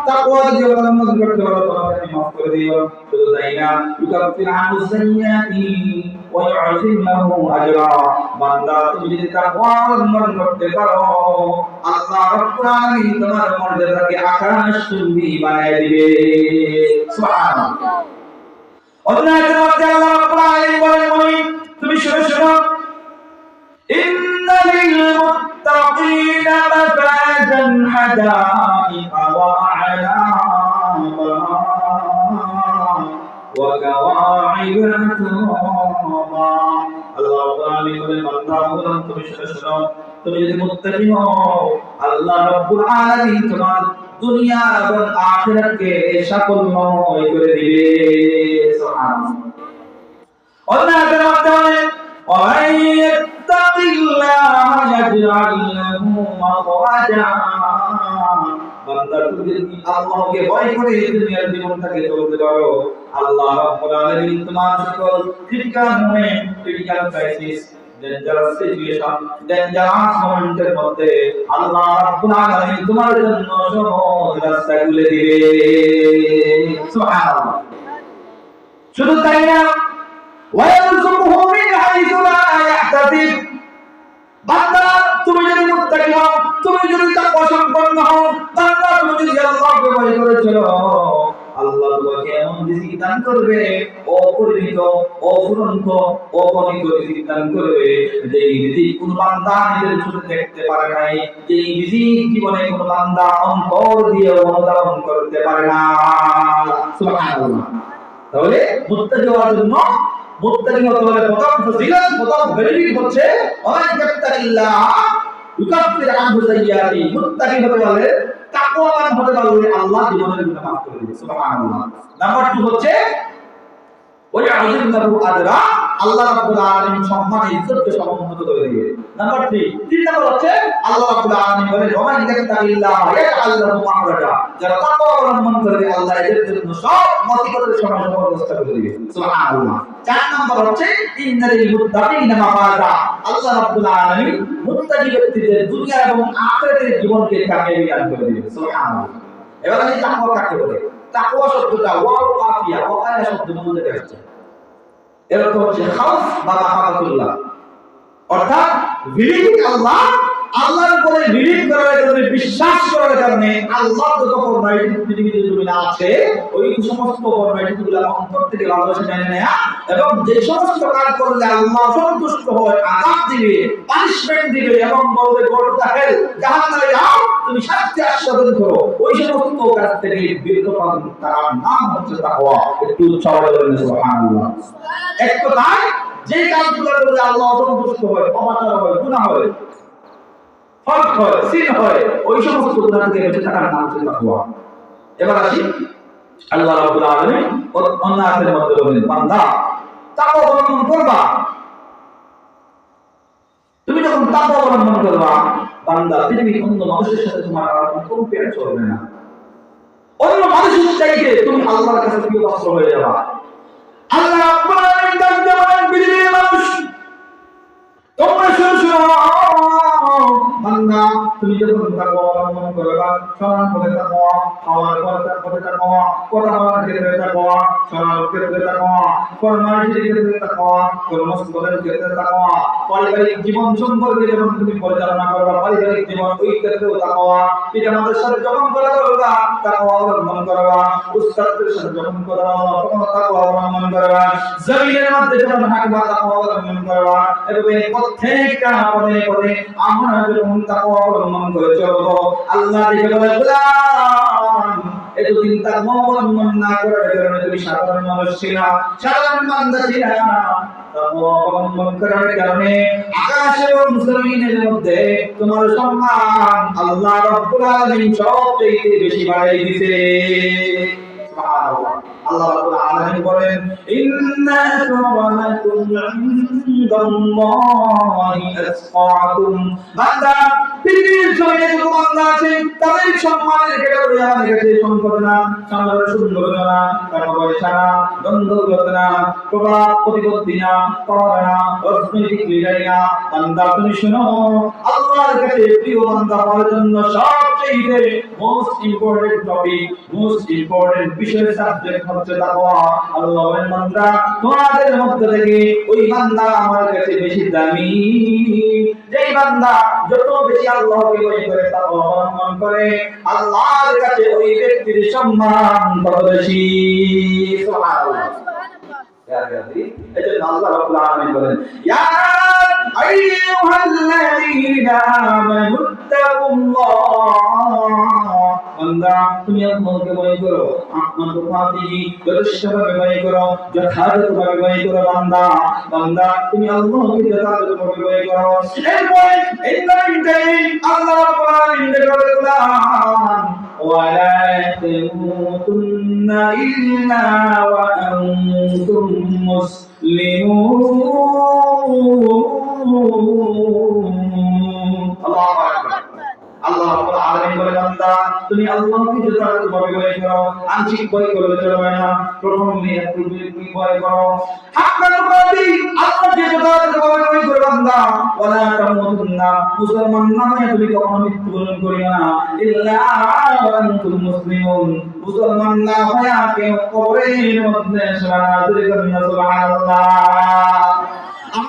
তাকওয়া যদি অবলম্বন করতে পারো তোমাকে মাফ করে দিও। শুধু তাই না, ইউকাফির আনহু সাইয়্যাতি ওয়া ইউ'যিম লাহু আজরা। বান্দা তুমি যদি তাকওয়া অবলম্বন করতে পারো, আল্লাহ রাব্বুল আলামিন তোমার মর্যাদাকে আকাশ চুম্বি বানায় দিবে। সুবহানাল্লাহ। অন্য আয়াতের মধ্যে আল্লাহ রাব্বুল আলামিন বলেন, তুমি শুনো শুনো, ইন্না লিল মুত্তাকিনা মাফাজান হাদাইকা ওয়া আ'নাবা ওয়া কাওয়াইবা আতরাবা। আল্লাহ রাব্বুল আলামিন বলেন, বান্দা তুমি শুনো শুনো, তুমি যদি মুত্তাকি হও, আল্লাহ রাব্বুল আলামিন তোমার দুনিয়া এবং আখিরাতকে সাফল্যময় করে দিবে। সুবহানাল্লাহ। অন্য আয়াতের মধ্যে বলেন, ومن يتق الله يجعل له مخرجا। বান্দা তুমি যদি আল্লাহকে ভয় করে দুনিয়ার জীবনটাকে চলতে পারো, আল্লাহ রাব্বুল আলামিন তোমার সকল critical moment, critical crisis, dangerous situation, dangerous মোমেন্টের মধ্যে আল্লাহ রাব্বুল আলামিন তোমার জন্য সহজ রাস্তা খুলে দিবে। সুবহানাল্লাহ। শুধু তাই না, ويرزقه من حيث لا يحتسب। বান্দা তুমি যদি মুত্তাকি হও, তুমি যদি তাকওয়া সম্পন্ন হও, বান্দা তুমি যদি আল্লাহকে ভয় করে চলো, আল্লাহ তোমাকে এমন রিজিক দান করবে, অপরিমিত, অফুরন্ত, অগণিত রিজিক দান করবে, যে রিজিক কোন বান্দা নিজের চোখে দেখতে পারে নাই, যে রিজিক জীবনে কোন বান্দা অন্তর দিয়ে অনুধাবন করতে পারে না। সুবহানাল্লাহ। তাহলে মুত্তাকি হওয়ার জন্য, মুত্তাকি হতে হলে প্রথম ফজিলত, প্রথম বেনিফিট হচ্ছে ওয়ামান ইয়াত্তাকিল্লাহ ইউকাফির আনহু সাইয়্যাতি। মুত্তাকি হতে হলে, তাকওয়াবান হতে হলে আল্লাহ জীবনের গুনাহ মাফ করে দিবে। সুবহানাল্লাহ। নাম্বার 2 হচ্ছে ওয়া ইউ'যিম লাহু আজরা। আল্লাহ রাব্বুল আলামিন সম্মান ইজ্জতকে সমুন্নত করে দিবে। নাম্বার 3 নাম্বার হচ্ছে আল্লাহ রাব্বুল আলামিন বলেন, ওয়ামান ইয়াত্তাকিল্লাহ ইয়াজআল লাহু মাখরাজা। যারা তাকওয়া অবলম্বন করবে, আল্লাহ এদের জন্য সব মুসিবতের সমাধানের ব্যবস্থা করে দিবে। সুবহানাল্লাহ। 4 নাম্বার হচ্ছে ইন্নালিল মুত্তাকিনা মাফাজা। আল্লাহ রাব্বুল আলামিন মুত্তাকি ব্যক্তিদের দুনিয়া এবং আখিরাতের জীবনকে কামিয়াবি দান করে দিবে। সুবহানাল্লাহ। এবার আমি তাকওয়া কাকে বলে? তাকওয়া শব্দটা ওয়াও কাফিয়া, ওয়াকায়া শব্দের মধ্যে আসছে। এর অর্থ হচ্ছে খাউফ বা মাহাবাতুল্লাহ, অর্থাৎ বিলিভ আল্লাহ, আল্লাহর উপরে বিলিভ করার কারণে, বিশ্বাস করার কারণে আল্লাহ যত ফরমাইশ পৃথিবীতে জমিনে আছে, ওই সমস্ত ফরমাইশগুলো অন্তর থেকে ভালোবাসা মেনে নেয়া, এবং যে সমস্ত কাজ করলে আল্লাহ সন্তুষ্ট হয়, আযাব দিবে, পানিশমেন্ট দিবে, এবং বলবে গো টু দ্য হেল, জাহান্নামে যাও, তুমি শাস্তি আস্বাদন করো, ওই সমস্ত কাজ থেকে বিরত থাকুন, তার নাম হচ্ছে তাকওয়া। একটু সবাই বলেন সুবহানাল্লাহ। এক কথায় যে কাজগুলো করলে আল্লাহ সন্তুষ্ট হয়, অমাচার হয়, গুনাহ হয়, ফরজ হয়, সিন হয়, ওই সমস্ত গুনাহ থেকে বেঁচে থাকার নাম হচ্ছে তাকওয়া। এবার আসি, আল্লাহ রাব্বুল আলামিন অন্য আয়াতের মধ্যে বলেন, বান্দা তাকওয়া অবলম্বন করবা। তুমি যখন তাকওয়া অবলম্বন করবা, বান্দা পৃথিবীর অন্য মানুষের সাথে তোমার আর কোনো কম্পেয়ার চলবে না। অন্য মানুষের চাইতে তুমি আল্লাহর কাছে প্রিয় পাত্র হয়ে যাবা। আল্লাহ রাব্বুল আলামিন ডাকতে বলেন, পৃথিবীর মানুষ তোমরা শুনো, বান্দা তুমি যখন তাকওয়া অবলম্বন করবা, শোনার পথে তাকওয়া, খাওয়ার পথে তাকওয়া, কথা বলার ক্ষেত্রে তাকওয়া, শোনার ক্ষেত্রে তাকওয়া, ফরমাইশের ক্ষেত্রে তাকওয়া, কর্মস্থলের ক্ষেত্রে তাকওয়া, পারিবারিক জীবন সম্পর্কে যখন তুমি পরিচালনা করবা, পারিবারিক জীবন, ওই ক্ষেত্রেও তাকওয়া, পিতামাতার সাথে যখন কথা বলবা তাকওয়া অবলম্বন করবা, উস্তাদের সাথে যখন কথা বলবা তখন তাকওয়া অবলম্বন করবা, জমিনের মধ্যে যখন হাঁটবা তাকওয়া অবলম্বন করবা। এভাবে প্রত্যেকটা পদে পদে আমরা যখন তাকওয়া অবলম্বন করে চলবো, আল্লাহ দেখে বলে, গোলাম এতদিন তাকওয়া অবলম্বন না করার কারণে তুমি সাধারণ মানুষ ছিলা, সাধারণ বান্দা ছিলা। তাকওয়া অবলম্বন করার কারণে আকাশ এবং জমিনের মধ্যে তোমার সম্মান আল্লাহ রাব্বুল আলামিন সবচেয়ে বেশি বাড়াই দিয়েছে। সুবহানাল্লাহ। আল্লাহ রাব্বুল আলামিন বলেন, ইন্না আকরামাকুম ইনদাল্লাহি আসফাকুম। বান্দা পৃথিবীর জমিনে যত বান্দা আছে তাদের সম্মানের ক্ষেত্রে আমাদের কাছে সম্পদ না, সামনে সুন্দর না, টাকা পয়সা না, দ্বন্দ্ব না, প্রভাব প্রতিপত্তি না, পাওয়া না, রাজনৈতিক লিডারি না। বান্দা তুমি শোনো, আল্লাহর কাছে প্রিয় বান্দা হওয়ার জন্য সবচেয়ে most important topic, most important বিষয় সাবজেক্ট হচ্ছে তাকওয়া। আল্লাহ বলেন বান্দা তোমাদের মধ্যে থেকে ওই বান্দা আমার কাছে বেশি দামি, যেই বান্দা যত বেশি আল্লাহকে ভয় করে, তাকওয়া অবলম্বন করে, আল্লাহর কাছে ওই ব্যক্তির সম্মান তত বেশি। সুবহানাল্লাহ। এজন্য আল্লাহ রাব্বুল আলামিন বলেন, ইয়া আইয়ুহাল্লাযীনা আমানুত্তাকুল্লাহ। বান্দা তুমি আল্লাহকে ভয় করো, আপনার প্রতিই যথেষ্টভাবে ভয় করো, যথাযথভাবে ভয় করো। বান্দা বান্দা তুমি আল্লাহকে যথাযথভাবে ভয় করো। এরপরে আল্লাহ রাব্বুল আলামিন বলেন, ولا تموتن إلا وأنتم مسلمون। الله أكبر। আল্লাহ রাব্বুল আলামিন বলেন, বান্দা তুমি আল্লাহকে যথাযথভাবে ভয় করো, আংশিক ভয় করলে চলবে না, প্রথম তুমি ভয় করো হাক্কান প্রতি আল্লাহকে যথাযথভাবে ভয় করো। বান্দা ওয়ালা তামুতুন্না, মুসলমান নামে তুমি কখনো মৃত্যুবরণ করিও না, ইল্লা ওয়া আনতুম মুসলিমুন, মুসলমান না হয়ে কেউ কবরের মধ্যে সুবহানাল্লাহ।